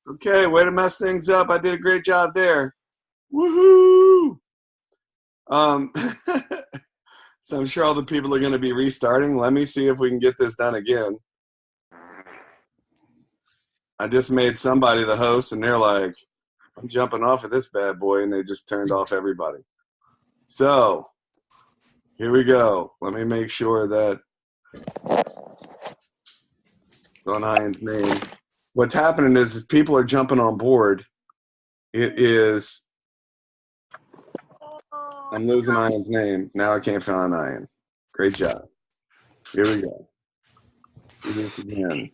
Okay, way to mess things up. I did a great job there. Woohoo! Um, so I'm sure all the people are going to be restarting. Let me see if we can get this done again. I just made somebody the host, and they're like, I'm jumping off of this bad boy, and they just turned off everybody. So here we go. Let me make sure that it's on Ian's name. What's happening is people are jumping on board. It is, I'm losing Ian's name. Now I can't find Ian. Great job. Here we go. Let's do this again.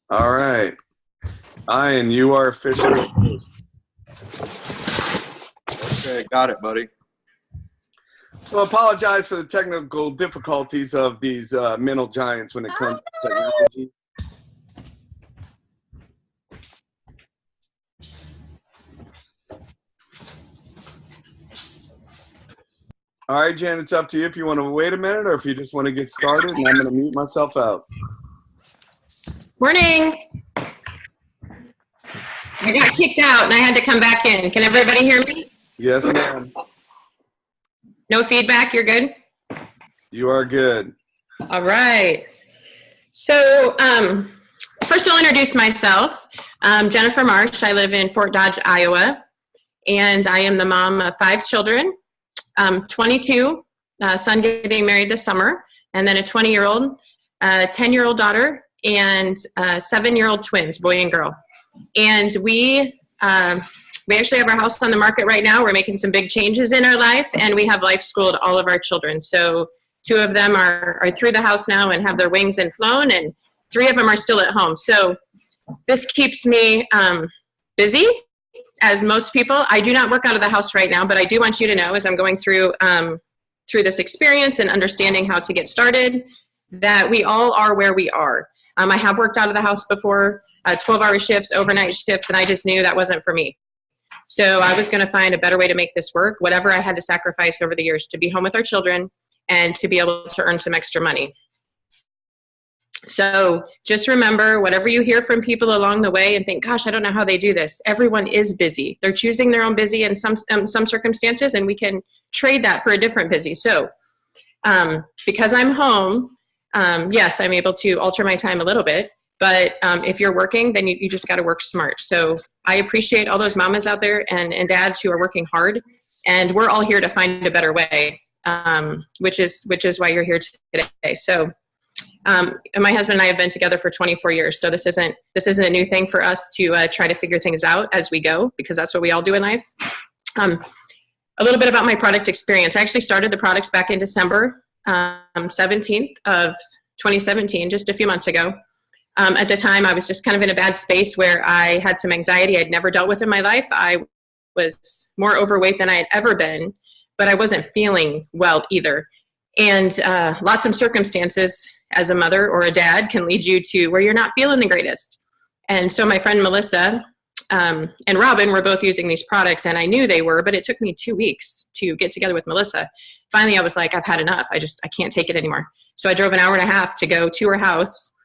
All right. Ian, you are officially host. Okay, got it, buddy. So I apologize for the technical difficulties of these mental giants when it comes to technology. All right, Jen, it's up to you if you want to wait a minute or if you just want to get started, and I'm going to mute myself out. Morning. I got kicked out and I had to come back in. Can everybody hear me? Yes, ma'am. No feedback? You're good? You are good. All right. So first I'll introduce myself. I'm Jennifer Marsh. I live in Fort Dodge, Iowa, and I am the mom of 5 children. 22, son getting married this summer, and then a 20-year-old, 10-year-old daughter, and 7-year-old twins, boy and girl. And we actually have our house on the market right now. We're making some big changes in our life, and we have life schooled all of our children. So 2 of them are through the house now and have their wings and flown, and 3 of them are still at home. So this keeps me busy. As most people, I do not work out of the house right now, but I do want you to know as I'm going through this experience and understanding how to get started, that we all are where we are. I have worked out of the house before, 12-hour shifts, overnight shifts, and I just knew that wasn't for me. So I was going to find a better way to make this work, whatever I had to sacrifice over the years to be home with our children and to be able to earn some extra money. So just remember, whatever you hear from people along the way and think, gosh, I don't know how they do this. Everyone is busy. They're choosing their own busy in some circumstances, and we can trade that for a different busy. So because I'm home, yes, I'm able to alter my time a little bit. But if you're working, then you just got to work smart. So I appreciate all those mamas out there and dads who are working hard. And we're all here to find a better way, which is why you're here today. So my husband and I have been together for 24 years, so this isn't a new thing for us to try to figure things out as we go, because that's what we all do in life. A little bit about my product experience. I actually started the products back in December 17th of 2017, just a few months ago. At the time, I was just kind of in a bad space where I had some anxiety I'd never dealt with in my life. I was more overweight than I had ever been, but I wasn't feeling well either. And lots of circumstances as a mother or a dad can lead you to where you're not feeling the greatest. And so my friend Melissa and Robin were both using these products, and I knew they were, but it took me 2 weeks to get together with Melissa. Finally, I was like, I've had enough. I can't take it anymore. So I drove an hour and a half to go to her house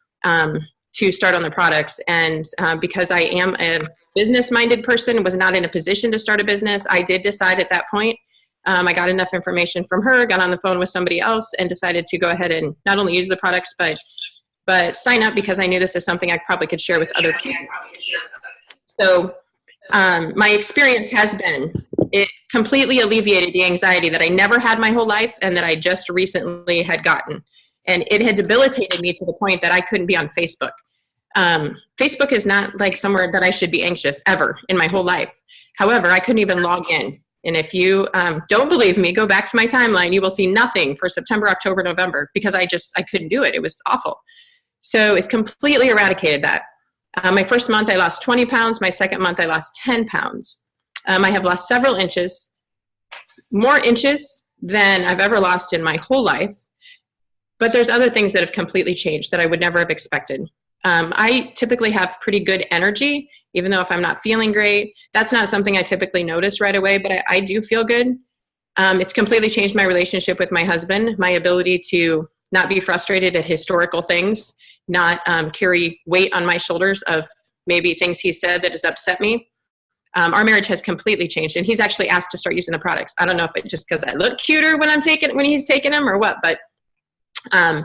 to start on the products. And because I am a business-minded person, was not in a position to start a business, I did decide at that point, I got enough information from her, got on the phone with somebody else, and decided to go ahead and not only use the products, but sign up, because I knew this is something I probably could share with other people. So my experience has been, it completely alleviated the anxiety that I never had my whole life and that I just recently had gotten. And it had debilitated me to the point that I couldn't be on Facebook. Facebook is not like somewhere that I should be anxious ever in my whole life. However, I couldn't even log in. And if you don't believe me, go back to my timeline. You will see nothing for September, October, November, because I couldn't do it. It was awful. So it's completely eradicated that. My first month, I lost 20 pounds. My second month, I lost 10 pounds. I have lost several inches, more inches than I've ever lost in my whole life. But there's other things that have completely changed that I would never have expected. I typically have pretty good energy, even though if I'm not feeling great. That's not something I typically notice right away, but I do feel good. It's completely changed my relationship with my husband, my ability to not be frustrated at historical things, not carry weight on my shoulders of maybe things he said that has upset me. Our marriage has completely changed, and he's actually asked to start using the products. I don't know if it's just because I look cuter when he's taking them or what, but I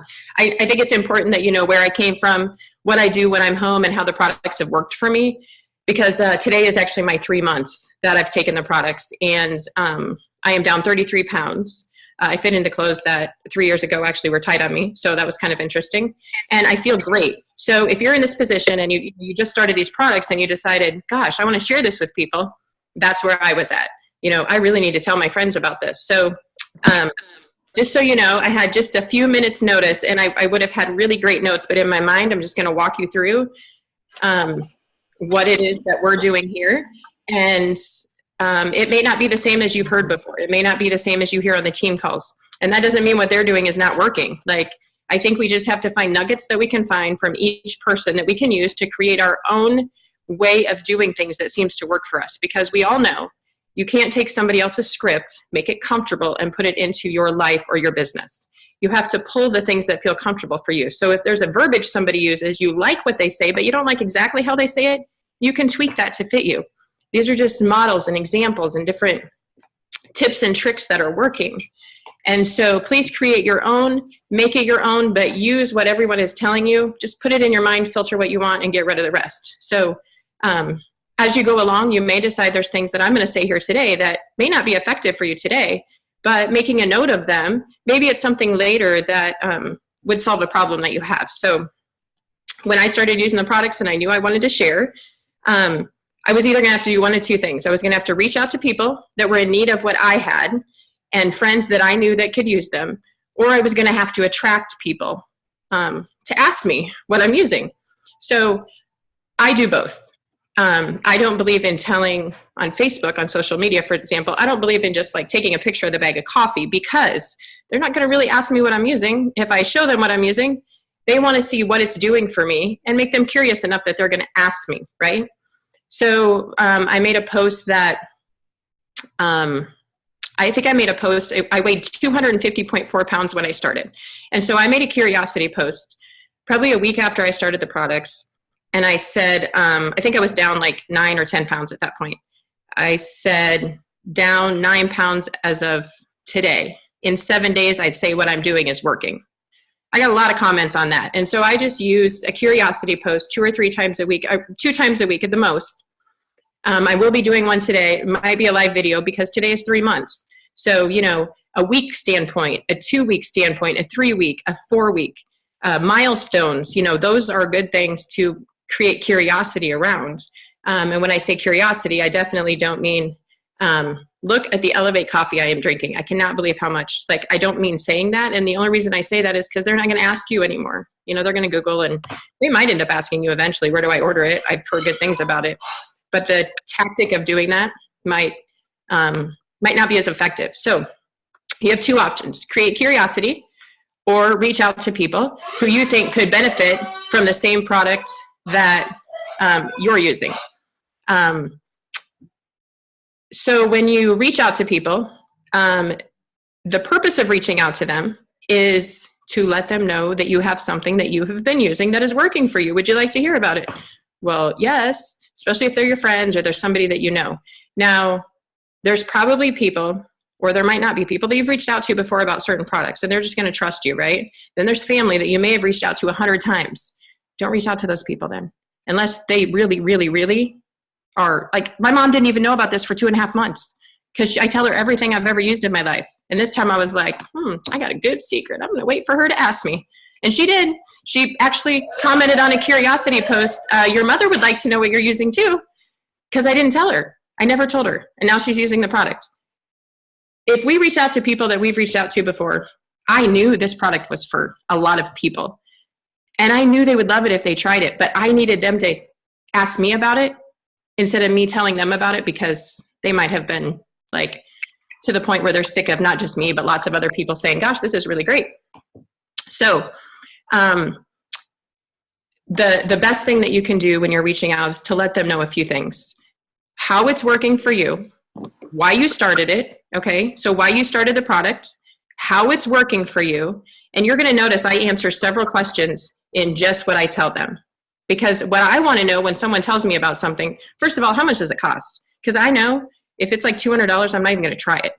think it's important that you know where I came from, what I do when I'm home, and how the products have worked for me, because today is actually my 3 months that I've taken the products, and I am down 33 pounds. I fit into clothes that 3 years ago actually were tight on me, so that was kind of interesting. And I feel great. So if you're in this position and you just started these products and you decided, gosh, I want to share this with people, that's where I was at. You know, I really need to tell my friends about this. So just so you know, I had just a few minutes notice, and I would have had really great notes, but in my mind, I'm just going to walk you through what it is that we're doing here. And it may not be the same as you've heard before. It may not be the same as you hear on the team calls. And that doesn't mean what they're doing is not working. Like, I think we just have to find nuggets that we can find from each person that we can use to create our own way of doing things that seems to work for us. Because we all know you can't take somebody else's script, make it comfortable, and put it into your life or your business. You have to pull the things that feel comfortable for you. So if there's a verbiage somebody uses, you like what they say, but you don't like exactly how they say it, you can tweak that to fit you. These are just models and examples and different tips and tricks that are working. And so please create your own, make it your own, but use what everyone is telling you. Just put it in your mind, filter what you want, and get rid of the rest. So as you go along, you may decide there's things that I'm going to say here today that may not be effective for you today, but making a note of them, maybe it's something later that would solve a problem that you have. So when I started using the products and I knew I wanted to share, I was either going to have to do one of two things. I was going to have to reach out to people that were in need of what I had and friends that I knew that could use them, or I was going to have to attract people to ask me what I'm using. So I do both. I don't believe in telling on Facebook, on social media, for example. I don't believe in just like taking a picture of the bag of coffee, because they're not going to really ask me what I'm using. If I show them what I'm using, they want to see what it's doing for me and make them curious enough that they're going to ask me, right? So I made a post that, I think I made a post, I weighed 250.4 pounds when I started. And so I made a curiosity post probably a week after I started the products. And I said, I think I was down like 9 or 10 pounds at that point. I said, down 9 pounds as of today. In 7 days, I'd say what I'm doing is working. I got a lot of comments on that. And so I just use a curiosity post 2 or 3 times a week, 2 times a week at the most. I will be doing one today. It might be a live video because today is 3 months. So, you know, a week standpoint, a 2-week standpoint, a 3-week, a 4-week, milestones, you know, those are good things to create curiosity around. And when I say curiosity, I definitely don't mean, look at the Elevate coffee I am drinking. I cannot believe how much, like, I don't mean saying that. And the only reason I say that is because they're not going to ask you anymore. You know, they're going to Google, and they might end up asking you eventually, where do I order it? I've heard good things about it. But the tactic of doing that might not be as effective. So you have 2 options: create curiosity, or reach out to people who you think could benefit from the same product that you're using. So when you reach out to people, the purpose of reaching out to them is to let them know that you have something that you have been using that is working for you. Would you like to hear about it? Well, yes, especially if they're your friends or there's somebody that you know. Now, there's probably people, or there might not be people that you've reached out to before about certain products, and they're just going to trust you, right? Then there's family that you may have reached out to 100 times. Don't reach out to those people then, unless they really, really, really are. Like, my mom didn't even know about this for 2.5 months because I tell her everything I've ever used in my life. And this time I was like, I got a good secret. I'm going to wait for her to ask me. And she did. She actually commented on a curiosity post, your mother would like to know what you're using too, because I didn't tell her. I never told her. And now she's using the product. If we reach out to people that we've reached out to before, I knew this product was for a lot of people. And I knew they would love it if they tried it. But I needed them to ask me about it instead of me telling them about it, because they might have been like to the point where they're sick of not just me, but lots of other people saying, gosh, this is really great. So the best thing that you can do when you're reaching out is to let them know a few things: how it's working for you, why you started it, okay? So why you started the product, how it's working for you. And you're going to notice I answer several questions in just what I tell them. Because what I want to know when someone tells me about something, first of all, how much does it cost? Because I know if it's like $200, I'm not even going to try it.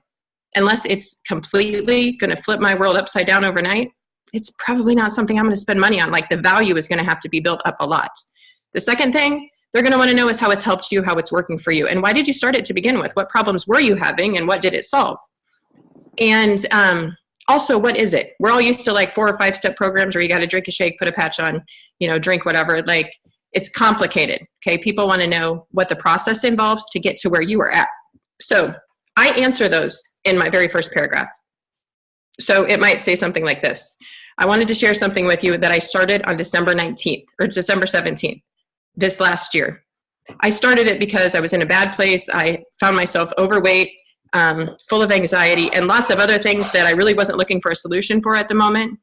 Unless it's completely going to flip my world upside down overnight, it's probably not something I'm going to spend money on. Like, the value is going to have to be built up a lot. The second thing they're going to want to know is how it's helped you, how it's working for you, and why did you start it to begin with? What problems were you having, and what did it solve? And also, what is it? We're all used to like 4 or 5 step programs where you got to drink a shake, put a patch on, drink whatever. Like, it's complicated. Okay. People want to know what the process involves to get to where you are at. So I answer those in my very first paragraph. So it might say something like this. I wanted to share something with you that I started on December 19th or December 17th, this last year. I started it because I was in a bad place. I found myself overweight, full of anxiety, and lots of other things that I really wasn't looking for a solution for at the moment.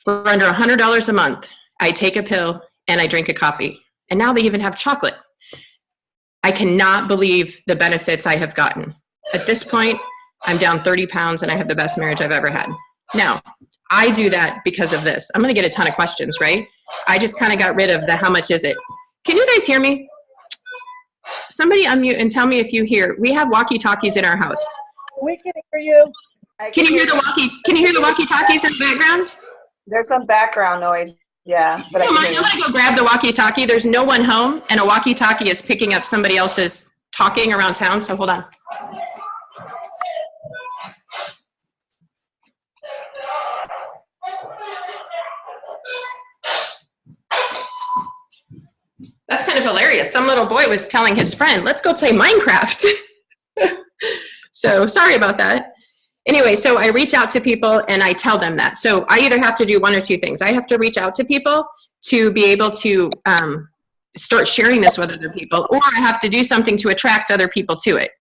For under $100 a month, I take a pill and I drink a coffee. And now they even have chocolate. I cannot believe the benefits I have gotten. At this point, I'm down 30 pounds and I have the best marriage I've ever had. Now, I do that because of this. I'm going to get a ton of questions, right? I just kind of got rid of the how much is it. Can you guys hear me? Somebody unmute and tell me if you hear. We have walkie-talkies in our house. We can hear you. Can you hear the walkie-talkies in the background? There's some background noise. Yeah. But I'm going to go grab the walkie-talkie. There's no one home, and a walkie-talkie is picking up somebody else's talking around town, so hold on. That's kind of hilarious. Some little boy was telling his friend, let's go play Minecraft. So sorry about that. Anyway, so I reach out to people and I tell them that. So I either have to do one or two things. I have to reach out to people to be able to start sharing this with other people, or I have to do something to attract other people to it.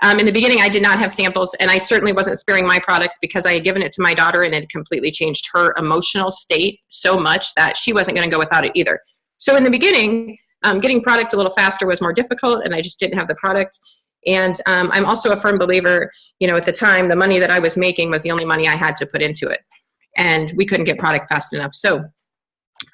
In the beginning, I did not have samples, and I certainly wasn't sparing my product because I had given it to my daughter and it completely changed her emotional state so much that she wasn't going to go without it either. So in the beginning, getting product a little faster was more difficult, and I just didn't have the product. And I'm also a firm believer, at the time, the money that I was making was the only money I had to put into it. And we couldn't get product fast enough. So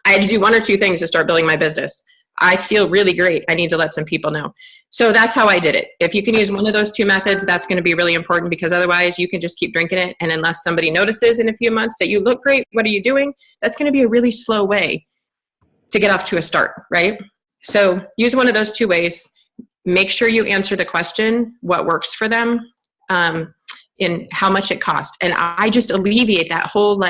I had to do one or two things to start building my business. I feel really great. I need to let some people know. So that's how I did it. If you can use one of those two methods, that's going to be really important, because otherwise you can just keep drinking it. And unless somebody notices in a few months that you look great, what are you doing? That's going to be a really slow way to get off to a start, right? So use one of those two ways. Make sure you answer the question, what works for them, and how much it costs. And I just alleviate that whole,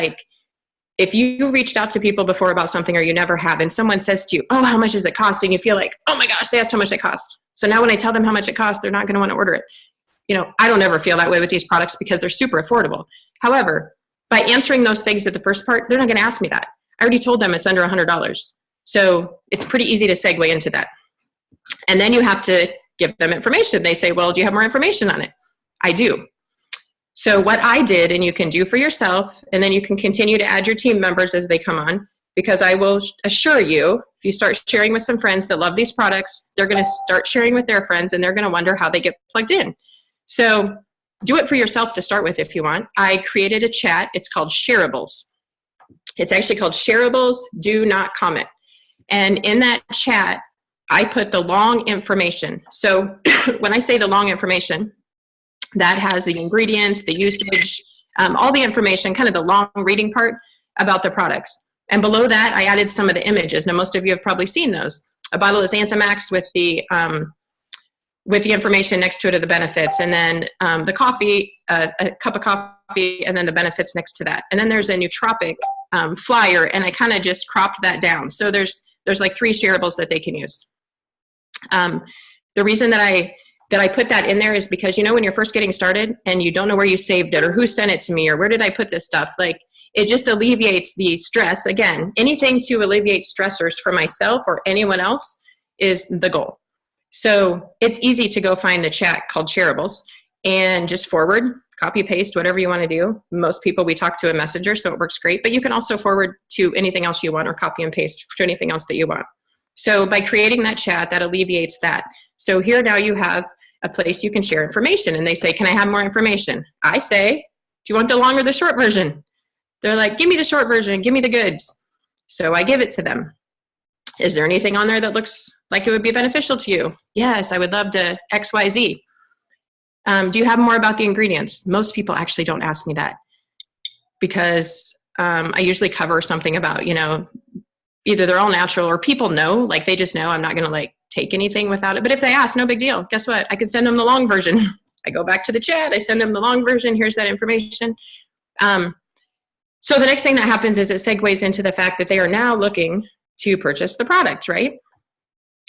if you reached out to people before about something or you never have, and someone says to you, oh, how much is it costing? You feel like, oh my gosh, they asked how much it costs. So now when I tell them how much it costs, they're not going to want to order it. I don't ever feel that way with these products because they're super affordable. However, by answering those things at the first part, they're not going to ask me that. I already told them it's under $100. So it's pretty easy to segue into that. And then you have to give them information. They say, well, do you have more information on it? I do. So what I did, and you can do for yourself, and then you can continue to add your team members as they come on, because I will assure you, if you start sharing with some friends that love these products, they're going to start sharing with their friends, and they're going to wonder how they get plugged in. So do it for yourself to start with if you want. I created a chat. It's called Shareables. It's actually called Shareables Do Not Comment. And in that chat, I put the long information. So when I say the long information, that has the ingredients, the usage, all the information, kind of the long reading part about the products. And below that, I added some of the images. Now, most of you have probably seen those. A bottle is Anthemax with the information next to it of the benefits. And then the coffee, a cup of coffee, and then the benefits next to that. And then there's a nootropic flyer, and I kind of just cropped that down. So there's like 3 shareables that they can use. The reason that I put that in there is because, when you're first getting started and you don't know where you saved it or who sent it to me or where did I put this stuff, it just alleviates the stress. Again, anything to alleviate stressors for myself or anyone else is the goal. So it's easy to go find the chat called Shareables and just forward, copy, paste, whatever you want to do. Most people, we talk to a messenger, so it works great, but you can also forward to anything else you want or copy and paste to anything else that you want. So by creating that chat, that alleviates that. So here now you have a place you can share information, and they say, can I have more information? I say, do you want the long or the short version? They're like, give me the short version, give me the goods. So I give it to them. Is there anything on there that looks like it would be beneficial to you? Yes, I would love to XYZ. Do you have more about the ingredients? Most people actually don't ask me that because I usually cover something about, either they're all natural or people know, like they just know I'm not going to like take anything without it. But if they ask, no big deal. Guess what? I can send them the long version. I go back to the chat. I send them the long version. Here's that information. So the next thing that happens is it segues into the fact that they are now looking to purchase the product, right?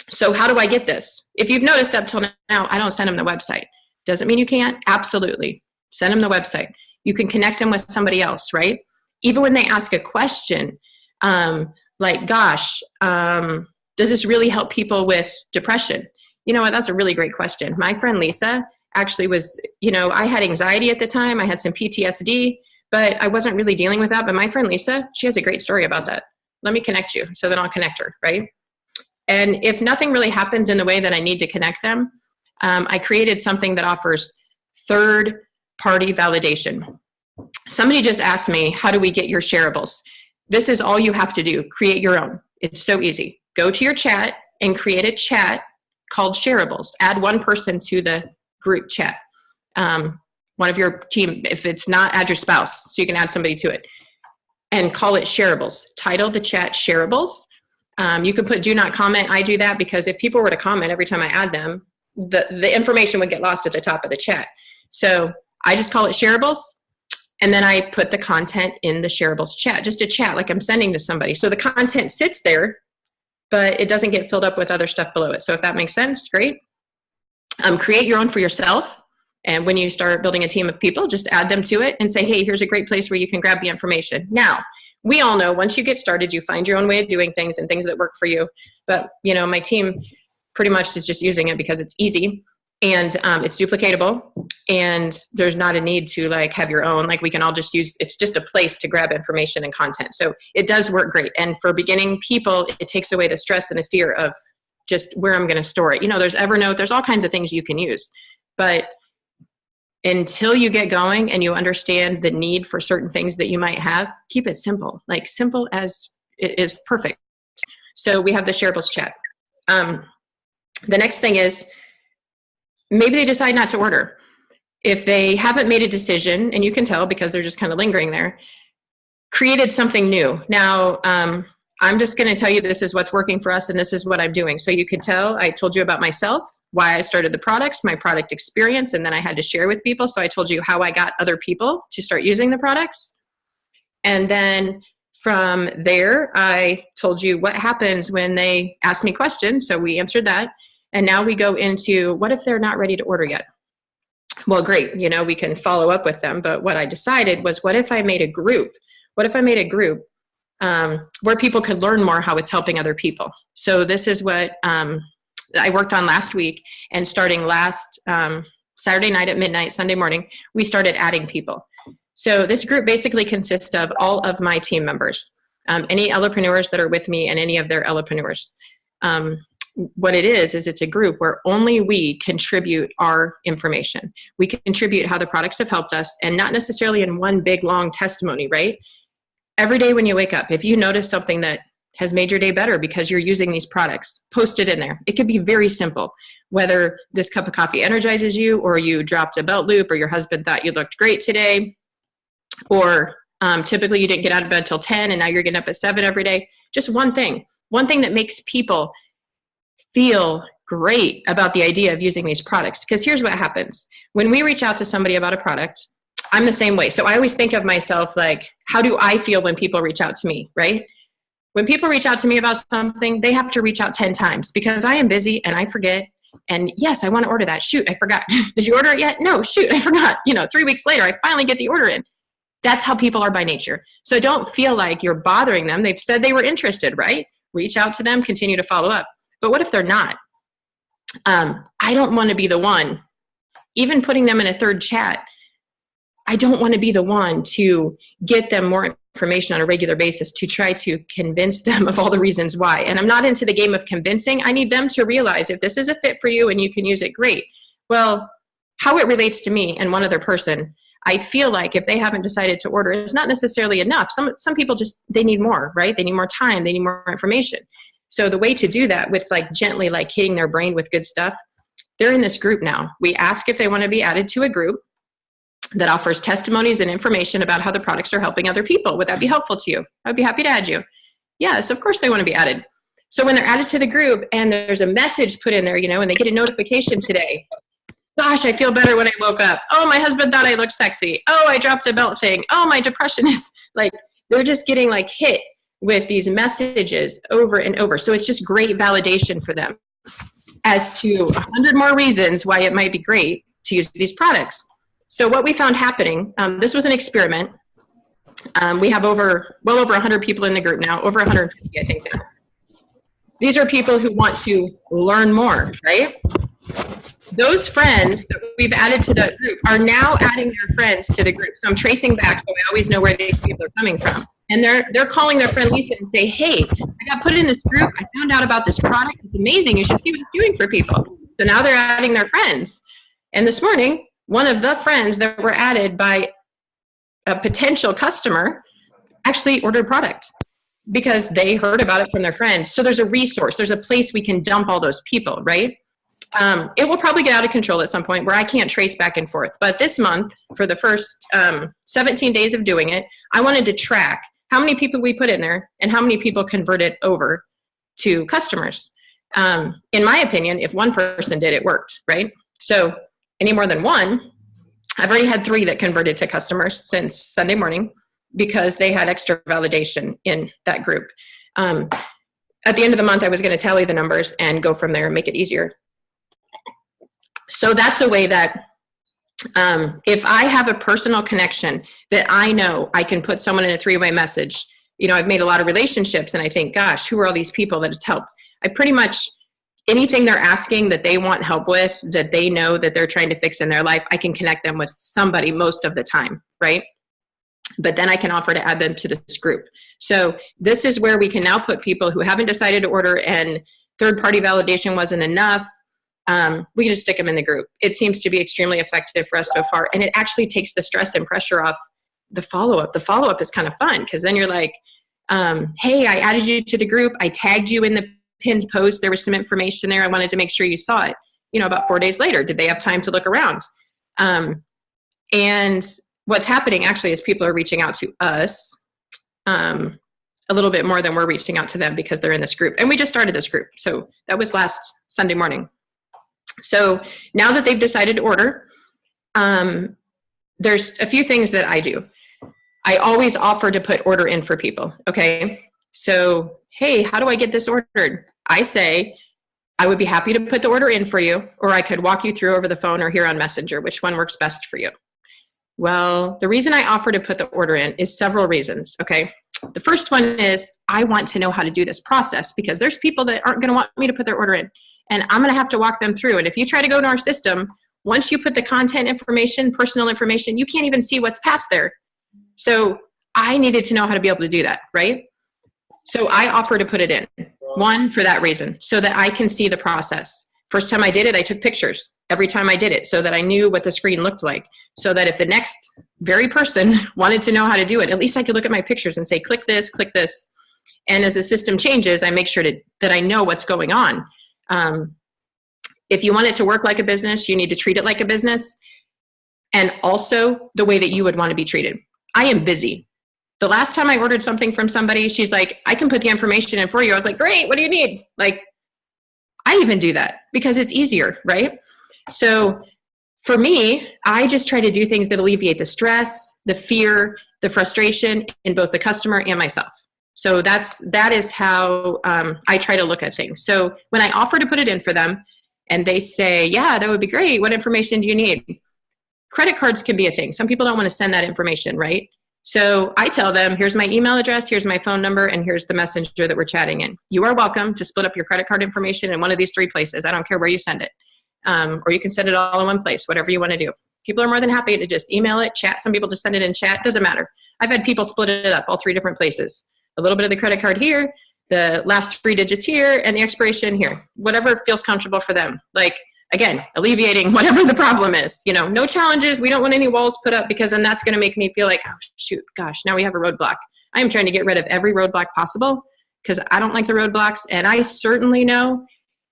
So how do I get this? If you've noticed up till now, I don't send them the website. Doesn't mean you can't. Absolutely. Send them the website. You can connect them with somebody else, right? Even when they ask a question, like, gosh, does this really help people with depression? You know what? That's a really great question. My friend Lisa actually was, I had anxiety at the time. I had some PTSD, but I wasn't really dealing with that. But my friend Lisa, she has a great story about that. Let me connect you. So then I'll connect her, right? And if nothing really happens in the way that I need to connect them, I created something that offers third-party validation. Somebody just asked me, how do we get your shareables? This is all you have to do. Create your own. It's so easy. Go to your chat and create a chat called shareables. Add one person to the group chat. One of your team, if it's not, add your spouse, so you can add somebody to it. And call it shareables. Title the chat shareables. You can put do not comment. I do that because if people were to comment every time I add them, the information would get lost at the top of the chat. So I just call it shareables. And then I put the content in the shareables chat, just a chat like I'm sending to somebody. So the content sits there, but it doesn't get filled up with other stuff below it. So if that makes sense, great. Create your own for yourself. And when you start building a team of people, just add them to it and say, hey, here's a great place where you can grab the information. Now, we all know once you get started, you find your own way of doing things and things that work for you. But, my team pretty much is just using it because it's easy and it's duplicatable and there's not a need to like have your own, like we can all just use, it's just a place to grab information and content. So it does work great. And for beginning people, it takes away the stress and the fear of just where I'm going to store it. There's Evernote, there's all kinds of things you can use, but until you get going and you understand the need for certain things that you might have, keep it simple, like simple as it is perfect. So we have the shareables chat. The next thing is maybe they decide not to order. If they haven't made a decision, and you can tell because they're just kind of lingering there, created something new. Now, I'm just going to tell you this is what's working for us and this is what I'm doing. So you could tell I told you about myself, why I started the products, my product experience, and then I had to share with people. So I told you how I got other people to start using the products. And then from there, I told you what happens when they ask me questions. So we answered that. And now we go into what if they're not ready to order yet? Well, great. We can follow up with them. But what I decided was, what if I made a group? What if I made a group where people could learn more how it's helping other people? So this is what I worked on last week, and starting last Saturday night at midnight, Sunday morning, we started adding people. So this group basically consists of all of my team members, any Elopreneurs that are with me and any of their Elopreneurs. What it is it's a group where only we contribute our information. We contribute how the products have helped us, and not necessarily in one big long testimony, right? Every day when you wake up, if you notice something that has made your day better because you're using these products, post it in there. It could be very simple, whether this cup of coffee energizes you, or you dropped a belt loop, or your husband thought you looked great today, or typically you didn't get out of bed till 10 and now you're getting up at 7 every day. Just one thing that makes people feel great about the idea of using these products. Because here's what happens. When we reach out to somebody about a product, I'm the same way. So I always think of myself like, how do I feel when people reach out to me, right? When people reach out to me about something, they have to reach out 10 times because I am busy and I forget. And yes, I want to order that. Shoot, I forgot. Did you order it yet? No, shoot, I forgot. 3 weeks later, I finally get the order in. That's how people are by nature. So don't feel like you're bothering them. They've said they were interested, right? Reach out to them, continue to follow up. But what if they're not? I don't want to be the one, even putting them in a third chat, I don't want to be the one to get them more information on a regular basis to try to convince them of all the reasons why. And I'm not into the game of convincing. I need them to realize if this is a fit for you and you can use it, great. Well, how it relates to me and one other person, I feel like if they haven't decided to order, it's not necessarily enough. Some people just, they need more, right? They need more time. They need more information. So the way to do that with like gently like hitting their brain with good stuff, they're in this group now. We ask if they want to be added to a group that offers testimonies and information about how the products are helping other people. Would that be helpful to you? I'd be happy to add you. Yes, of course they want to be added. So when they're added to the group and there's a message put in there, you know, and they get a notification today, gosh, I feel better when I woke up. Oh, my husband thought I looked sexy. Oh, I dropped a belt thing. Oh, my depression is like, they're just getting like hit with these messages over and over. So it's just great validation for them as to 100 more reasons why it might be great to use these products. So what we found happening, this was an experiment. We have well over 100 people in the group now, over 150, I think now. These are people who want to learn more, right? Those friends that we've added to the group are now adding their friends to the group. So I'm tracing back so I always know where these people are coming from. And they're calling their friend Lisa and say, hey, I got put in this group. I found out about this product. It's amazing. You should see what it's doing for people. So now they're adding their friends. And this morning, one of the friends that were added by a potential customer actually ordered product because they heard about it from their friends. So there's a resource. There's a place we can dump all those people, right? It will probably get out of control at some point where I can't trace back and forth. But this month, for the first 17 days of doing it, I wanted to track how many people we put in there and how many people converted over to customers. In my opinion, if one person did, it worked, right? So any more than one, I've already had 3 that converted to customers since Sunday morning because they had extra validation in that group. At the end of the month, I was going to tally the numbers and go from there and make it easier. So that's a way that if I have a personal connection that I know I can put someone in a 3-way message, you know, I've made a lot of relationships and I think, gosh, who are all these people that it's helped? I pretty much, anything they're asking that they want help with, that they know that they're trying to fix in their life, I can connect them with somebody most of the time, right? But then I can offer to add them to this group. So this is where we can now put people who haven't decided to order and third-party validation wasn't enough. We can just stick them in the group. It seems to be extremely effective for us so far. And it actually takes the stress and pressure off the follow-up. The follow-up is kind of fun because then you're like, hey, I added you to the group. I tagged you in the pinned post. There was some information there. I wanted to make sure you saw it. You know, about 4 days later, did they have time to look around? And what's happening actually is people are reaching out to us a little bit more than we're reaching out to them because they're in this group. And we just started this group. So that was last Sunday morning. So now that they've decided to order, there's a few things that I do. I always offer to put order in for people, okay? So, hey, how do I get this ordered? I say, I would be happy to put the order in for you, or I could walk you through over the phone or here on Messenger, which one works best for you? Well, the reason I offer to put the order in is several reasons, okay? The first one is I want to know how to do this process because there's people that aren't going to want me to put their order in. And I'm going to have to walk them through. And if you try to go to our system, once you put the content information, personal information, you can't even see what's past there. So I needed to know how to be able to do that, right? So I offer to put it in. One, for that reason, so that I can see the process. First time I did it, I took pictures every time I did it so that I knew what the screen looked like. So that if the next very person wanted to know how to do it, at least I could look at my pictures and say, click this, click this. And as the system changes, I make sure that I know what's going on. If you want it to work like a business, you need to treat it like a business. And also the way that you would want to be treated. I am busy. The last time I ordered something from somebody, she's like, I can put the information in for you. I was like, great, what do you need? Like, I even do that because it's easier, right? So for me, I just try to do things that alleviate the stress, the fear, the frustration in both the customer and myself. So that is how I try to look at things. So when I offer to put it in for them and they say, yeah, that would be great. What information do you need? Credit cards can be a thing. Some people don't want to send that information, right? So I tell them, here's my email address, here's my phone number, and here's the messenger that we're chatting in. You are welcome to split up your credit card information in one of these 3 places. I don't care where you send it. Or you can send it all in one place, whatever you want to do. People are more than happy to just email it, chat. Some people just send it in chat. Doesn't matter. I've had people split it up, all 3 different places. A little bit of the credit card here, the last 3 digits here, and the expiration here. Whatever feels comfortable for them. Like, again, alleviating whatever the problem is. You know, no challenges. We don't want any walls put up, because then that's going to make me feel like, oh, shoot, gosh, now we have a roadblock. I am trying to get rid of every roadblock possible, because I don't like the roadblocks. And I certainly know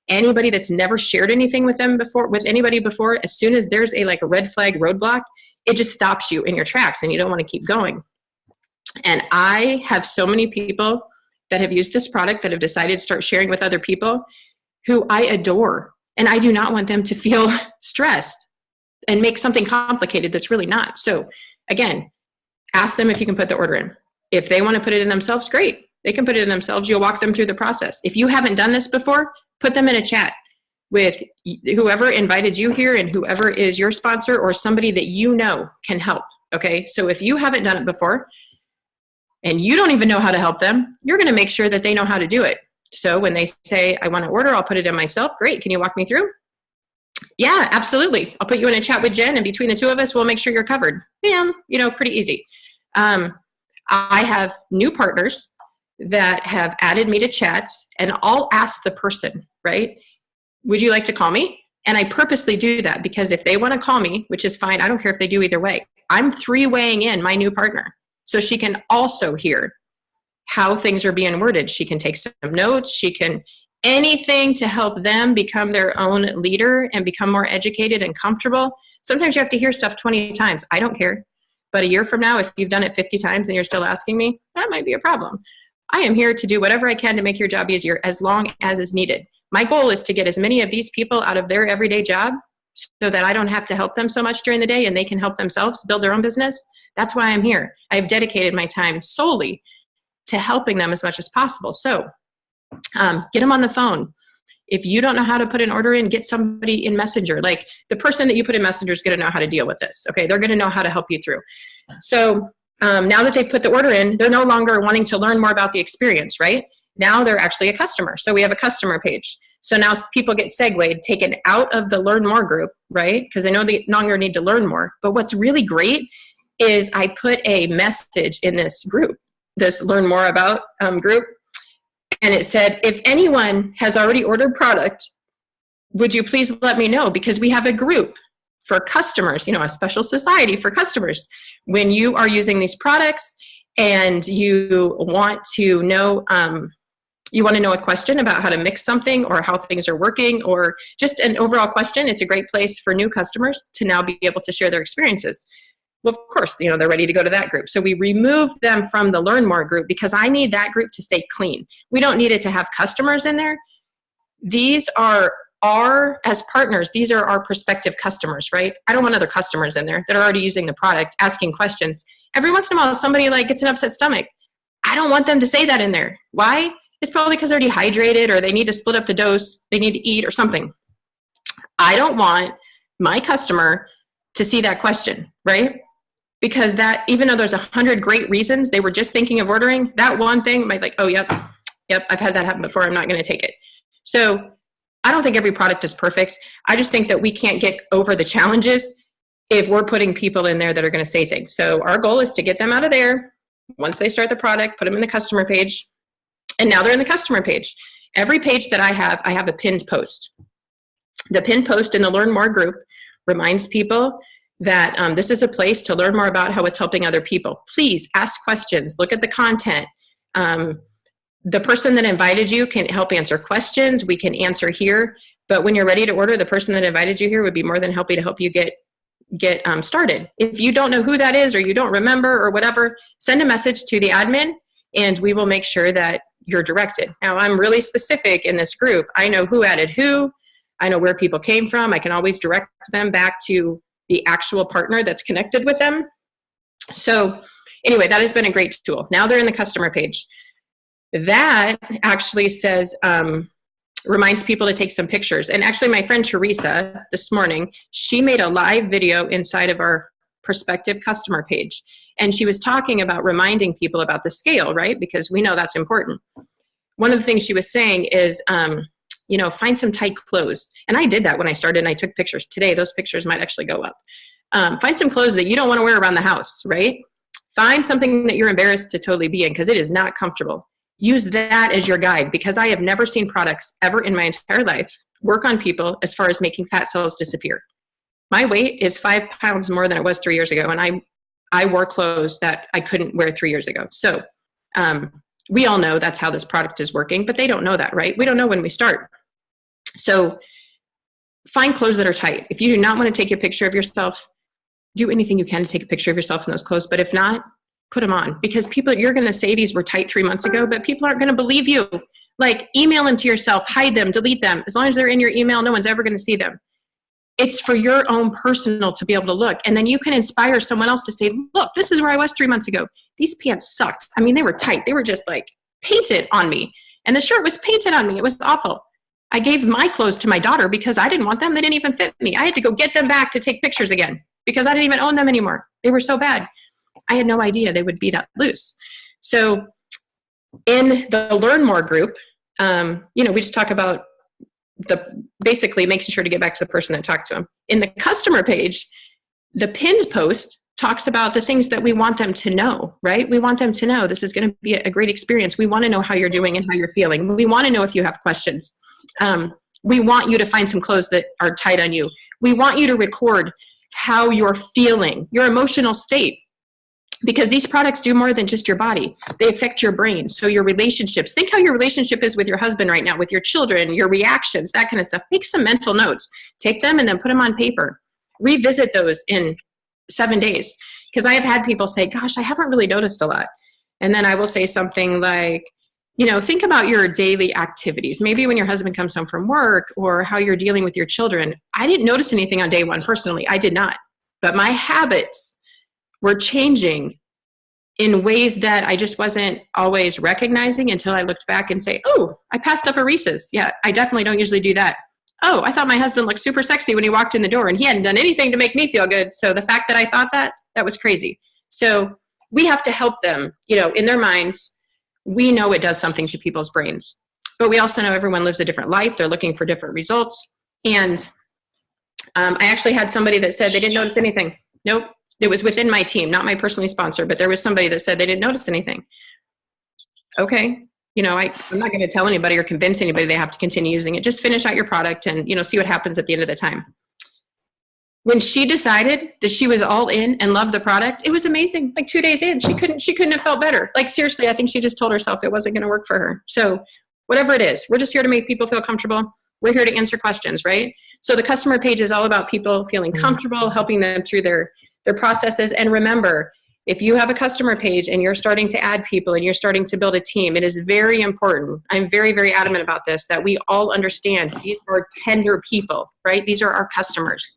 anybody that's never shared anything with anybody before, as soon as there's a red flag roadblock, it just stops you in your tracks and you don't want to keep going. And I have so many people that have used this product that have decided to start sharing with other people who I adore. And I do not want them to feel stressed and make something complicated that's really not. So again, ask them if you can put the order in. If they want to put it in themselves, great. They can put it in themselves. You'll walk them through the process. If you haven't done this before, put them in a chat with whoever invited you here and whoever is your sponsor or somebody that you know can help. Okay. So if you haven't done it before and you don't even know how to help them, you're going to make sure that they know how to do it. So when they say, I want to order, I'll put it in myself. Great. Can you walk me through? Yeah, absolutely. I'll put you in a chat with Jen, and between the two of us, we'll make sure you're covered. Bam, pretty easy. I have new partners that have added me to chats, and I'll ask the person, right? Would you like to call me? And I purposely do that because if they want to call me, which is fine, I don't care if they do either way. I'm three-weighing in my new partner so she can also hear how things are being worded. She can take some notes. She can anything to help them become their own leader and become more educated and comfortable. Sometimes you have to hear stuff 20 times. I don't care. But a year from now, if you've done it 50 times and you're still asking me, that might be a problem. I am here to do whatever I can to make your job easier as long as is needed. My goal is to get as many of these people out of their everyday job so that I don't have to help them so much during the day and they can help themselves build their own business. That's why I'm here. I've dedicated my time solely to helping them as much as possible. So get them on the phone. If you don't know how to put an order in, get somebody in Messenger. Like the person that you put in Messenger is going to know how to deal with this. Okay, they're going to know how to help you through. So now that they've put the order in, they're no longer wanting to learn more about the experience, right? Now they're actually a customer. So we have a customer page. So now people get segued, taken out of the Learn More group, right? Because they know they no longer need to learn more. But what's really great is I put a message in this group, this Learn More About group. And it said, if anyone has already ordered product, would you please let me know? Because we have a group for customers, a special society for customers. When you are using these products and you want to know a question about how to mix something or how things are working or just an overall question, it's a great place for new customers to now be able to share their experiences. Well, of course, they're ready to go to that group. So we removed them from the Learn More group because I need that group to stay clean. We don't need it to have customers in there. These are as partners, these are our prospective customers, right? I don't want other customers in there that are already using the product, asking questions. Every once in a while, somebody gets an upset stomach. I don't want them to say that in there. Why? It's probably because they're dehydrated or they need to split up the dose, they need to eat or something. I don't want my customer to see that question, right? Because that, even though there's 100 great reasons they were just thinking of ordering, that one thing might oh, yep, I've had that happen before, I'm not going to take it. So I don't think every product is perfect. I just think that we can't get over the challenges if we're putting people in there that are going to say things. So our goal is to get them out of there. Once they start the product, put them in the customer page. And now they're in the customer page. Every page that I have a pinned post. The pinned post in the Learn More group reminds people that this is a place to learn more about how it's helping other people. Please ask questions, look at the content. The person that invited you can help answer questions. We can answer here, but when you're ready to order, the person that invited you here would be more than happy to help you get started. If you don't know who that is or you don't remember or whatever, send a message to the admin and we will make sure that you're directed. Now, I'm really specific in this group. I know who added who. I know where people came from. I can always direct them back to the actual partner that's connected with them. So anyway, that has been a great tool. Now they're in the customer page. That actually says, reminds people to take some pictures. And actually my friend Teresa this morning, she made a live video inside of our prospective customer page. And she was talking about reminding people about the scale, right? Because we know that's important. One of the things she was saying is, find some tight clothes. And I did that when I started and I took pictures. Today, those pictures might actually go up. Find some clothes that you don't want to wear around the house, right? Find something that you're embarrassed to totally be in because it is not comfortable. Use that as your guide because I have never seen products ever in my entire life work on people as far as making fat cells disappear. My weight is 5 pounds more than it was 3 years ago. And I wore clothes that I couldn't wear 3 years ago. So we all know that's how this product is working, but they don't know that, right? We don't know when we start. So find clothes that are tight. If you do not want to take a picture of yourself, do anything you can to take a picture of yourself in those clothes. But if not, put them on, because you're going to say these were tight 3 months ago, but people aren't going to believe you. Like, email them to yourself, hide them, delete them. As long as they're in your email, no one's ever going to see them. It's for your own personal to be able to look. And then you can inspire someone else to say, look, this is where I was 3 months ago. These pants sucked. I mean, they were tight. They were just like painted on me. And the shirt was painted on me. It was awful. I gave my clothes to my daughter because I didn't want them. They didn't even fit me. I had to go get them back to take pictures again because I didn't even own them anymore. They were so bad. I had no idea they would be that loose. So in the Learn More group, we just talk about basically making sure to get back to the person that talked to them. In the customer page, the pinned post talks about the things that we want them to know, right? We want them to know this is going to be a great experience. We want to know how you're doing and how you're feeling. We want to know if you have questions. We want you to find some clothes that are tight on you. We want you to record how you're feeling, your emotional state, because these products do more than just your body. They affect your brain. So your relationships, think how your relationship is with your husband right now, with your children, your reactions, that kind of stuff. Make some mental notes, take them and then put them on paper. Revisit those in 7 days. Because I have had people say, gosh, I haven't really noticed a lot. And then I will say something like, think about your daily activities. Maybe when your husband comes home from work, or how you're dealing with your children. I didn't notice anything on day one personally. I did not. But my habits were changing in ways that I just wasn't always recognizing until I looked back and say, oh, I passed up a Reese's. Yeah, I definitely don't usually do that. Oh, I thought my husband looked super sexy when he walked in the door and he hadn't done anything to make me feel good. So the fact that I thought that was crazy. So we have to help them, in their minds. We know it does something to people's brains, but we also know everyone lives a different life. They're looking for different results. And I actually had somebody that said they didn't notice anything. Nope. It was within my team, not my personally sponsored, but there was somebody that said they didn't notice anything. Okay. I'm not going to tell anybody or convince anybody they have to continue using it. Just finish out your product and, see what happens at the end of the time. When she decided that she was all in and loved the product, it was amazing. Like 2 days in, she couldn't have felt better. Like, seriously, I think she just told herself it wasn't going to work for her. So whatever it is, we're just here to make people feel comfortable. We're here to answer questions, right? So the customer page is all about people feeling comfortable, helping them through their processes. And remember, if you have a customer page and you're starting to add people and you're starting to build a team, it is very important. I'm very, very adamant about this, that we all understand these are tender people, right? These are our customers.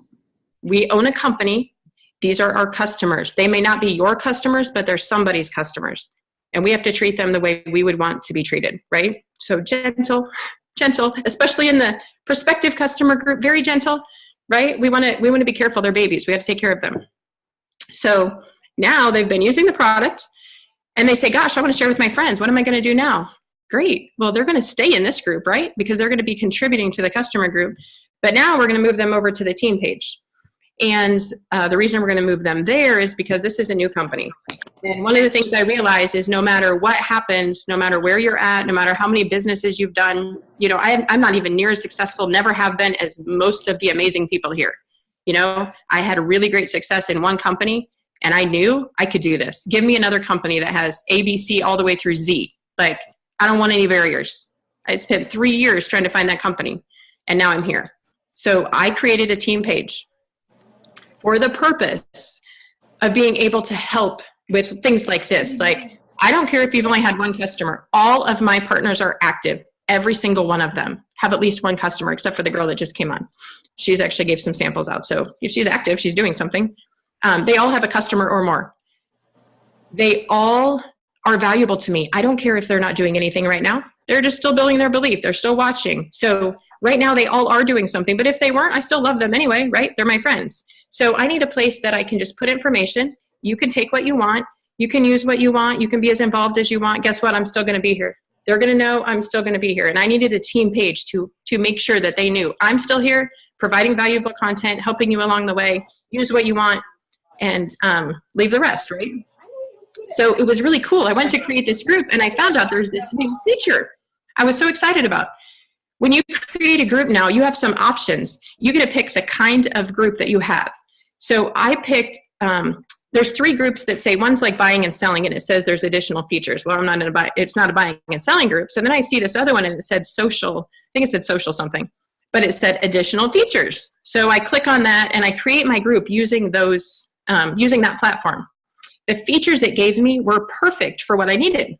We own a company. These are our customers. They may not be your customers, but they're somebody's customers. And we have to treat them the way we would want to be treated, right? So gentle, especially in the prospective customer group, very gentle, right? We want to be careful. They're babies. We have to take care of them. So now they've been using the product and they say, gosh, I want to share with my friends. What am I going to do now? Great. Well, they're going to stay in this group, right? Because they're going to be contributing to the customer group. But now we're going to move them over to the team page. And the reason we're going to move them there is because this is a new company. And one of the things I realize is no matter what happens, no matter where you're at, no matter how many businesses you've done, I'm not even near as successful, never have been, as most of the amazing people here. I had a really great success in one company and I knew I could do this. Give me another company that has A, B, C all the way through Z. Like, I don't want any barriers. I spent 3 years trying to find that company and now I'm here. So I created a team page for the purpose of being able to help with things like this. Like, I don't care if you've only had one customer. All of my partners are active. Every single one of them have at least one customer, except for the girl that just came on. She's actually gave some samples out. So if she's active, she's doing something. They all have a customer or more. They all are valuable to me. I don't care if they're not doing anything right now. They're just still building their belief. They're still watching. So right now they all are doing something. But if they weren't, I still love them anyway, right? They're my friends. So I need a place that I can just put information. You can take what you want. You can use what you want. You can be as involved as you want. Guess what? I'm still going to be here. They're going to know I'm still going to be here. And I needed a team page to make sure that they knew I'm still here, providing valuable content, helping you along the way. Use what you want and leave the rest, right? So it was really cool. I went to create this group and I found out there's this new feature I was so excited about. When you create a group now, you have some options. You get to pick the kind of group that you have. So I picked, there's 3 groups that say, one's like buying and selling, and it says there's additional features. Well, I'm not in it's not a buying and selling group. So then I see this other one and it said social, I think it said social something, but it said additional features. So I click on that and I create my group using those, using that platform. The features it gave me were perfect for what I needed.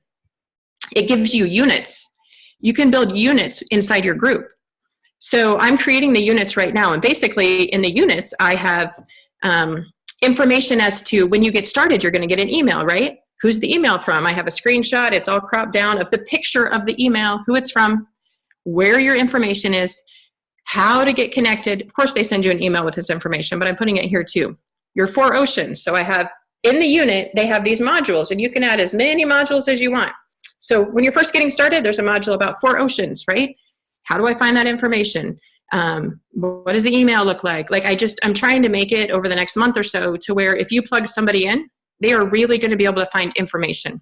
It gives you units. You can build units inside your group. So I'm creating the units right now. And basically in the units, I have information as to when you get started, you're going to get an email, right? Who's the email from? I have a screenshot. It's all cropped down of the picture of the email, who it's from, where your information is, how to get connected. Of course, they send you an email with this information, but I'm putting it here too. Your 4 oceans. So I have in the unit, they have these modules, and you can add as many modules as you want. So when you're first getting started, there's a module about 4 oceans, right? How do I find that information? What does the email look like? Like I'm trying to make it over the next month or so to where if you plug somebody in, they are really going to be able to find information.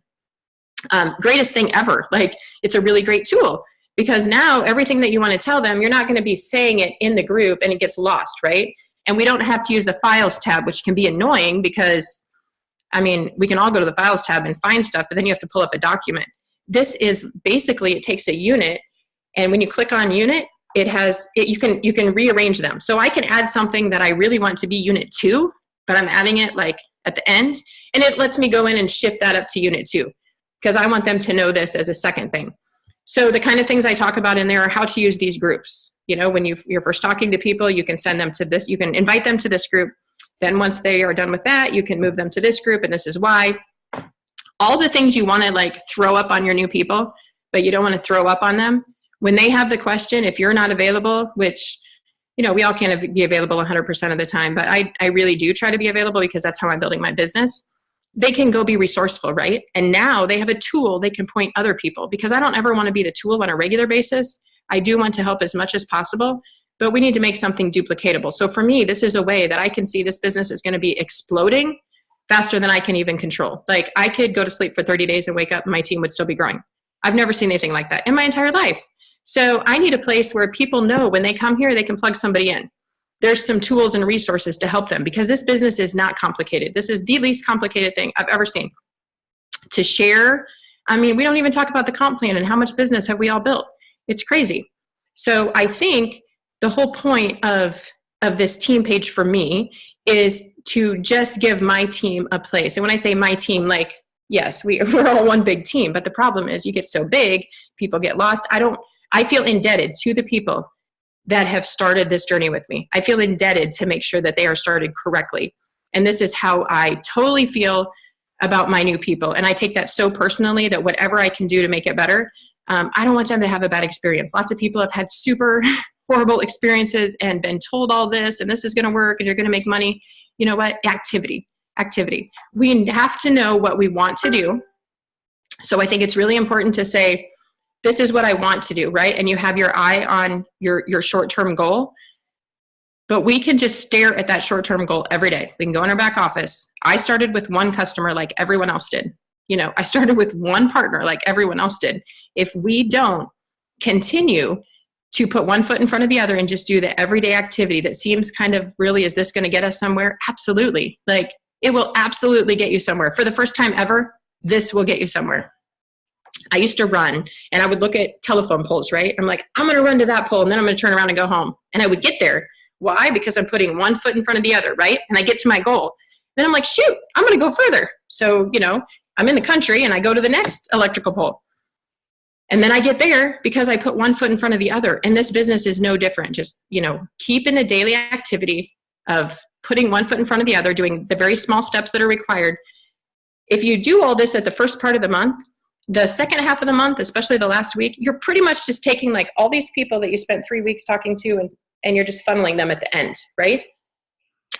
Greatest thing ever. Like, it's a really great tool because now everything that you want to tell them, you're not going to be saying it in the group and it gets lost, right? And we don't have to use the files tab, which can be annoying because, I mean, we can all go to the files tab and find stuff, but then you have to pull up a document. This is basically, it takes a unit, and when you click on unit, you can rearrange them. So I can add something that I really want to be unit 2, but I'm adding it like at the end, and it lets me go in and shift that up to unit 2 because I want them to know this as a second thing. So the kind of things I talk about in there are how to use these groups. You know, when you're first talking to people, you can send them to this, you can invite them to this group. Then once they are done with that, you can move them to this group, and this is why. All the things you want to like throw up on your new people, but you don't want to throw up on them. When they have the question, if you're not available, which, you know, we all can't be available 100% of the time, but I really do try to be available because that's how I'm building my business. They can go be resourceful, right? And now they have a tool they can point other people, because I don't ever want to be the tool on a regular basis. I do want to help as much as possible, but we need to make something duplicatable. So for me, this is a way that I can see this business is going to be exploding faster than I can even control. Like, I could go to sleep for 30 days and wake up and my team would still be growing. I've never seen anything like that in my entire life. So I need a place where people know when they come here, they can plug somebody in. There's some tools and resources to help them, because this business is not complicated. This is the least complicated thing I've ever seen. To share, I mean, we don't even talk about the comp plan and how much business have we all built. It's crazy. So I think the whole point of this team page for me is to just give my team a place. And when I say my team, like, yes, we're all one big team, but the problem is you get so big, people get lost. I feel indebted to the people that have started this journey with me. I feel indebted to make sure that they are started correctly. And this is how I totally feel about my new people. And I take that so personally that whatever I can do to make it better, I don't want them to have a bad experience. Lots of people have had super horrible experiences and been told all this, and this is going to work, and you're going to make money. You know what? Activity. We have to know what we want to do. So I think it's really important to say, this is what I want to do, right? And you have your eye on your short-term goal. But we can just stare at that short-term goal every day. We can go in our back office. I started with one customer like everyone else did. You know, I started with one partner like everyone else did. If we don't continue to put one foot in front of the other and just do the everyday activity that seems kind of really, is this going to get us somewhere? Absolutely. Like, it will absolutely get you somewhere. For the first time ever, this will get you somewhere. I used to run and I would look at telephone poles, right? I'm like, I'm going to run to that pole and then I'm going to turn around and go home. And I would get there. Why? Because I'm putting one foot in front of the other, right? And I get to my goal. Then I'm like, shoot, I'm going to go further. So, you know, I'm in the country and I go to the next electrical pole. And then I get there because I put one foot in front of the other. And this business is no different. Just, you know, keep in the daily activity of putting one foot in front of the other, doing the very small steps that are required. If you do all this at the first part of the month, the second half of the month, especially the last week, you're pretty much just taking like all these people that you spent 3 weeks talking to and you're just funneling them at the end, right?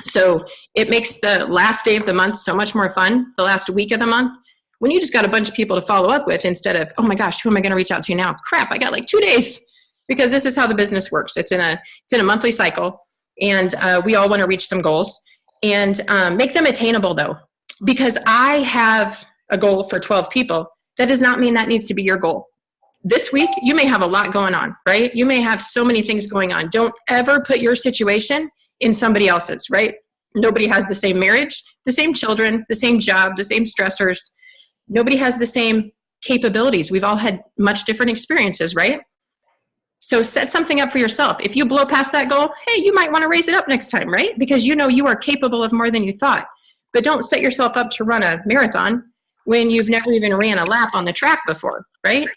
So it makes the last day of the month so much more fun, the last week of the month, when you just got a bunch of people to follow up with instead of, oh my gosh, who am I going to reach out to now? Crap, I got like 2 days. Because this is how the business works. It's in a monthly cycle, and we all want to reach some goals and make them attainable though. Because I have a goal for 12 people, that does not mean that needs to be your goal. this week, you may have a lot going on, right? You may have so many things going on. Don't ever put your situation in somebody else's, right? Nobody has the same marriage, the same children, the same job, the same stressors. Nobody has the same capabilities. We've all had much different experiences, right? So set something up for yourself. If you blow past that goal, hey, you might want to raise it up next time, right? Because you know you are capable of more than you thought. But don't set yourself up to run a marathon when you've never even ran a lap on the track before, right?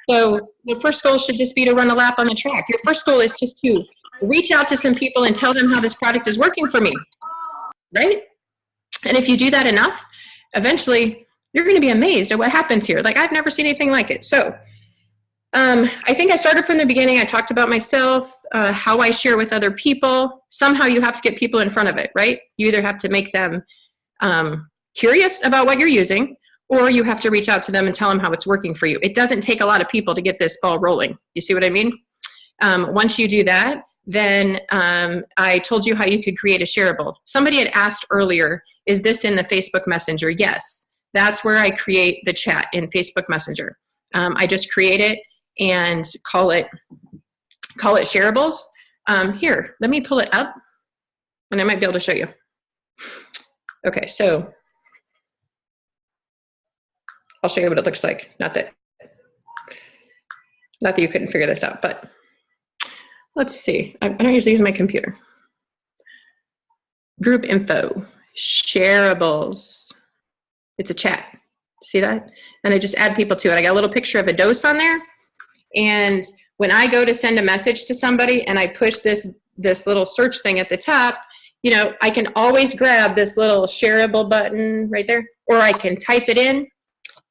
So the first goal should just be to run a lap on the track. Your first goal is just to reach out to some people and tell them how this product is working for me, right? And if you do that enough, eventually you're going to be amazed at what happens here. Like, I've never seen anything like it. So I think I started from the beginning. I talked about myself, how I share with other people. Somehow you have to get people in front of it, right? You either have to make them curious about what you're using, or you have to reach out to them and tell them how it's working for you. It doesn't take a lot of people to get this ball rolling. You see what I mean? Once you do that, then I told you how you could create a shareable. Somebody had asked earlier, is this in the Facebook Messenger? Yes, that's where I create the chat in Facebook Messenger. I just create it and call it shareables. Here, let me pull it up and I might be able to show you. Okay, so I'll show you what it looks like. Not that you couldn't figure this out, but let's see. I don't usually use my computer. Group info, shareables. It's a chat. See that? And I just add people to it. I got a little picture of a dose on there. And when I go to send a message to somebody and I push this little search thing at the top, you know, I can always grab this little shareable button right there, or I can type it in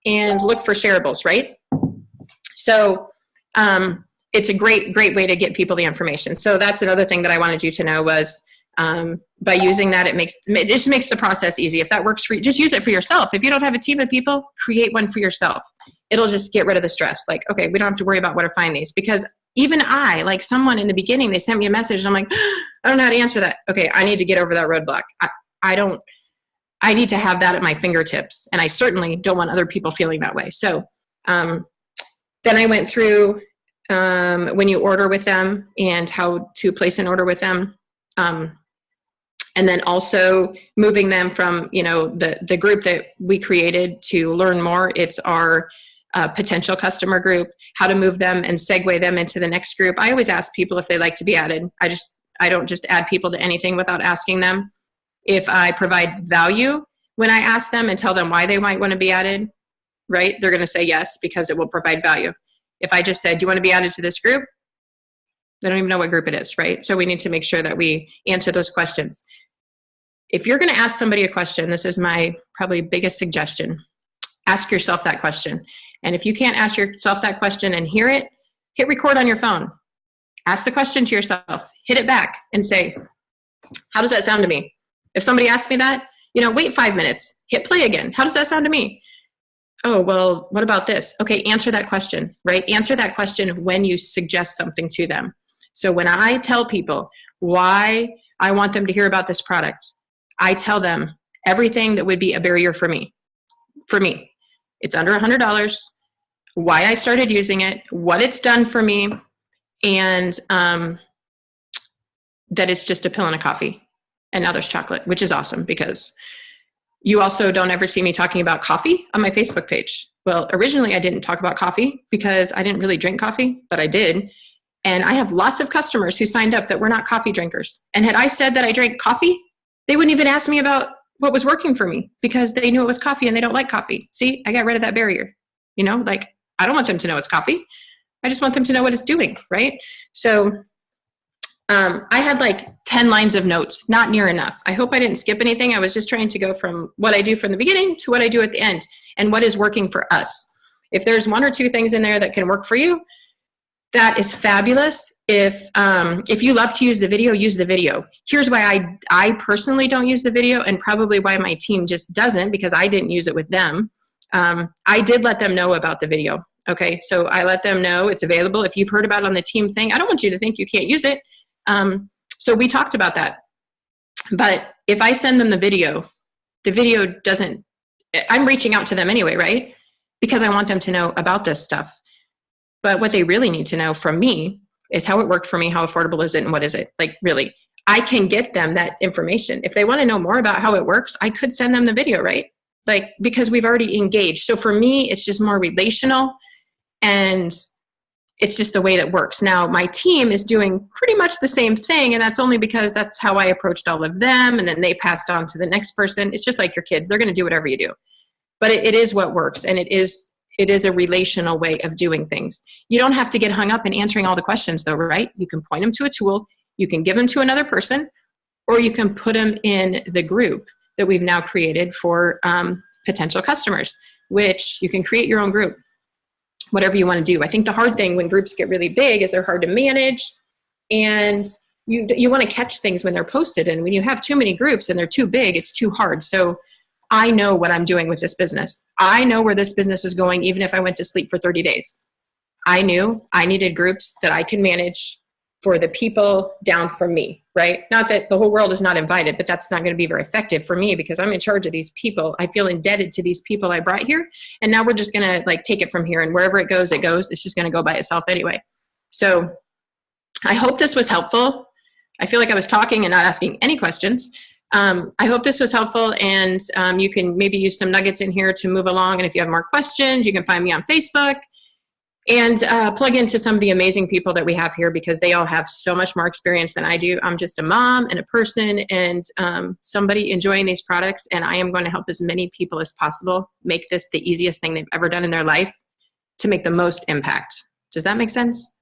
and look for shareables, right? So it's a great way to get people the information. So that's another thing that I wanted you to know was by using that, it just makes the process easy. If that works for you, just use it for yourself. If you don't have a team of people, create one for yourself. It'll just get rid of the stress. Like, okay, we don't have to worry about where to find these, because even I, like someone in the beginning, they sent me a message and I'm like, I don't know how to answer that. Okay, I need to get over that roadblock. I need to have that at my fingertips, and I certainly don't want other people feeling that way. So then I went through when you order with them and how to place an order with them. And then also moving them from, you know, the group that we created to learn more. It's our potential customer group, how to move them and segue them into the next group. I always ask people if they like to be added. I don't just add people to anything without asking them. If I provide value when I ask them and tell them why they might want to be added, right? They're going to say yes, because it will provide value. If I just said, do you want to be added to this group? They don't even know what group it is, right? So we need to make sure that we answer those questions. If you're going to ask somebody a question, this is my probably biggest suggestion. Ask yourself that question. And if you can't ask yourself that question and hear it, hit record on your phone. Ask the question to yourself, hit it back and say, how does that sound to me? If somebody asks me that, you know, wait 5 minutes, hit play again. How does that sound to me? Oh, well, what about this? Okay, answer that question, right? Answer that question when you suggest something to them. So when I tell people why I want them to hear about this product, I tell them everything that would be a barrier for me. It's under $100, why I started using it, what it's done for me, and that it's just a pill and a coffee. And now there's chocolate, which is awesome, because you also don't ever see me talking about coffee on my Facebook page. Well, originally I didn't talk about coffee because I didn't really drink coffee, but I did. And I have lots of customers who signed up that were not coffee drinkers. And had I said that I drank coffee, they wouldn't even ask me about what was working for me, because they knew it was coffee and they don't like coffee. See, I got rid of that barrier. You know, like, I don't want them to know it's coffee. I just want them to know what it's doing, right? So I had like 10 lines of notes, not near enough. I hope I didn't skip anything. I was just trying to go from what I do from the beginning to what I do at the end and what is working for us. If there's 1 or 2 things in there that can work for you, that is fabulous. If you love to use the video, use the video. Here's why I personally don't use the video, and probably why my team just doesn't, because I didn't use it with them. I did let them know about the video. Okay, so I let them know it's available. If you've heard about it on the team thing, I don't want you to think you can't use it. So we talked about that. But if I send them the video doesn't, I'm reaching out to them anyway, right? Because I want them to know about this stuff. But what they really need to know from me is how it worked for me, how affordable is it, and what is it? Like, really, I can get them that information. If they want to know more about how it works, I could send them the video, right? Like, because we've already engaged. So for me, it's just more relational, and it's just the way that works. Now, my team is doing pretty much the same thing, and that's only because that's how I approached all of them, and then they passed on to the next person. It's just like your kids. They're going to do whatever you do. But it is what works, and it is a relational way of doing things. You don't have to get hung up in answering all the questions, though, right? You can point them to a tool, you can give them to another person, or you can put them in the group that we've now created for potential customers, which you can create your own group, whatever you want to do. I think the hard thing when groups get really big is they're hard to manage, and you want to catch things when they're posted. And when you have too many groups and they're too big, it's too hard. So I know what I'm doing with this business. I know where this business is going, even if I went to sleep for 30 days. I knew I needed groups that I can manage for the people down from me, right? Not that the whole world is not invited, but that's not going to be very effective for me because I'm in charge of these people. I feel indebted to these people I brought here. And now we're just going to like take it from here, and wherever it goes, it goes. It's just going to go by itself anyway. So I hope this was helpful. I feel like I was talking and not asking any questions. I hope this was helpful, and you can maybe use some nuggets in here to move along. And if you have more questions, you can find me on Facebook and plug into some of the amazing people that we have here, because they all have so much more experience than I do. I'm just a mom and a person and somebody enjoying these products, and I am going to help as many people as possible make this the easiest thing they've ever done in their life to make the most impact. Does that make sense?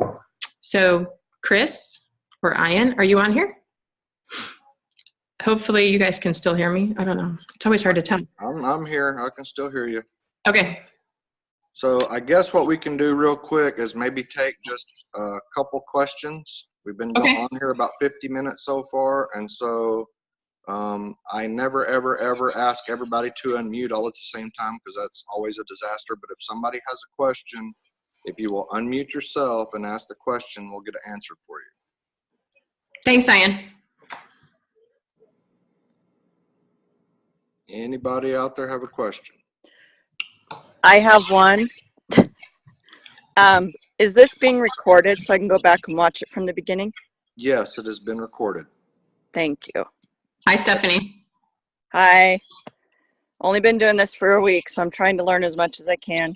So Chris or Ian, are you on here? Hopefully you guys can still hear me. I don't know. It's always hard to tell. I'm here. I can still hear you. Okay. So I guess what we can do real quick is maybe take just a couple questions. We've been going on here about 50 minutes so far. And so I never, ever, ever ask everybody to unmute all at the same time, because that's always a disaster. But if somebody has a question, if you will unmute yourself and ask the question, we'll get it answered for you. Thanks, Ian. Anybody out there have a question? I have one. Is this being recorded so I can go back and watch it from the beginning? Yes, it has been recorded. Thank you. Hi, Stephanie. Hi. Only been doing this for a week, so I'm trying to learn as much as I can.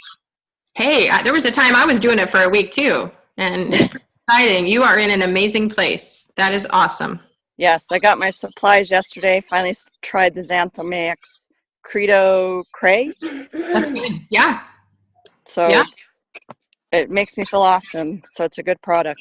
Hey, there was a time I was doing it for a week too, and it's exciting. You are in an amazing place. That is awesome. Yes, I got my supplies yesterday. Finally tried the Xanthamax Credo Cray. That's good. Yeah. So yeah. It makes me feel awesome. So it's a good product.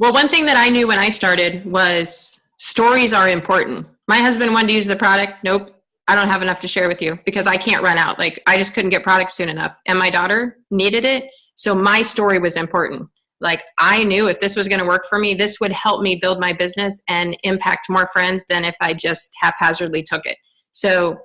Well, one thing that I knew when I started was stories are important. My husband wanted to use the product. Nope. I don't have enough to share with you because I can't run out. Like, I just couldn't get product soon enough. And my daughter needed it. So my story was important. Like, I knew if this was going to work for me, this would help me build my business and impact more friends than if I just haphazardly took it. So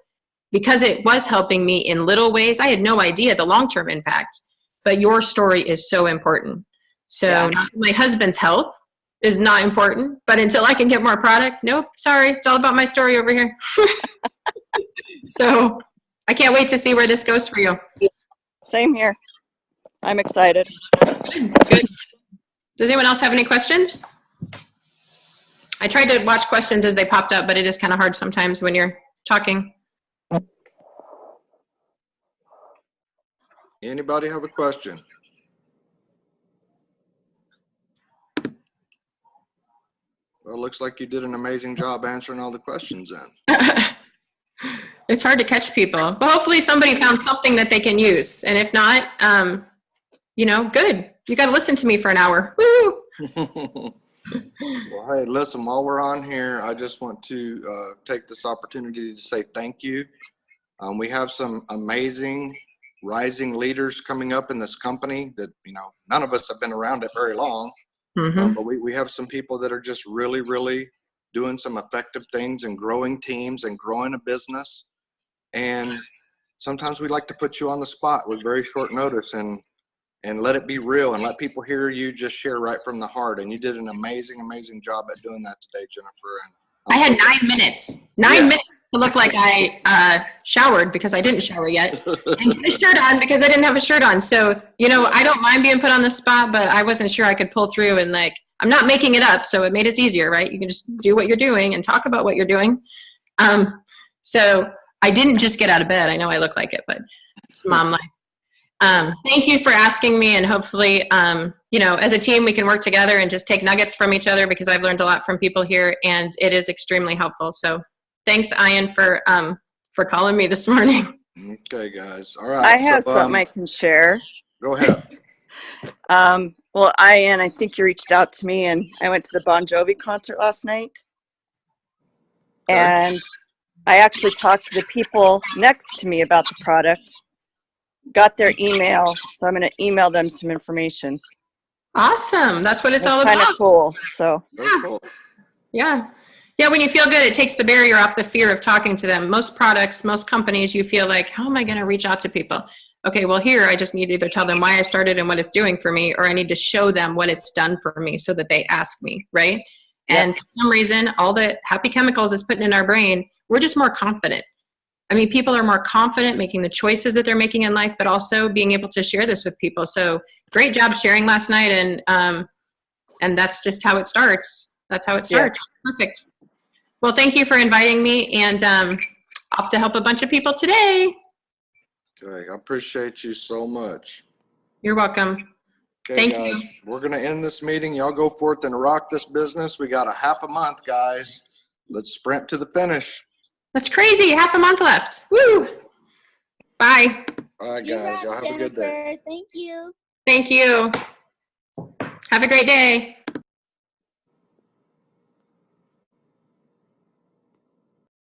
because it was helping me in little ways, I had no idea the long-term impact, but your story is so important. So my husband's health is not important, but until I can get more product, nope, sorry. It's all about my story over here. So I can't wait to see where this goes for you. Same here. I'm excited. Good. Does anyone else have any questions? I tried to watch questions as they popped up, but it is kind of hard sometimes when you're talking. Anybody have a question? Well, it looks like you did an amazing job answering all the questions then. It's hard to catch people, but hopefully somebody found something that they can use. And if not, you know, good. You got to listen to me for an hour. Woo! Well, hey, listen, while we're on here, I just want to take this opportunity to say thank you. We have some amazing rising leaders coming up in this company that, you know, none of us have been around it very long, but we have some people that are just really, really doing some effective things and growing teams and growing a business. And sometimes we like to put you on the spot with very short notice and let it be real and let people hear you just share right from the heart. And you did an amazing, amazing job at doing that today, Jennifer. And I had 9 minutes. 9 minutes to look like I showered because I didn't shower yet, and get a shirt on because I didn't have a shirt on. So, you know, I don't mind being put on the spot, but I wasn't sure I could pull through, and like, I'm not making it up, so it made it easier, right? You can just do what you're doing and talk about what you're doing. So I didn't just get out of bed. I know I look like it, but it's mom life. Thank you for asking me, and hopefully, you know, as a team, we can work together and just take nuggets from each other, because I've learned a lot from people here, and it is extremely helpful. So thanks, Ian, for calling me this morning. Okay, guys. All right. I have something I can share. Go ahead. Well, Ian, I think you reached out to me, and I went to the Bon Jovi concert last night. Okay. And I actually talked to the people next to me about the product, got their email, so I'm going to email them some information. Awesome. That's what it's all Kind about. of cool. So Very cool. Yeah. Yeah, when you feel good, it takes the barrier off, the fear of talking to them. Most products, most companies, you feel like, how am I going to reach out to people? Okay, well, here, I just need to either tell them why I started and what it's doing for me, or I need to show them what it's done for me so that they ask me, right? Yep. And for some reason, all the happy chemicals it's putting in our brain, we're just more confident. I mean, people are more confident making the choices that they're making in life, but also being able to share this with people. So great job sharing last night, and that's just how it starts. That's how it starts. Yeah. Perfect. Well, thank you for inviting me, and off to help a bunch of people today. Okay, I appreciate you so much. You're welcome. Okay, Thank guys, you. we're going to end this meeting. Y'all go forth and rock this business. We got a half a month, guys. Let's sprint to the finish. That's crazy. Half a month left. Woo! Bye. All right, guys. Y'all have a good day. Thank you. Thank you. Have a great day.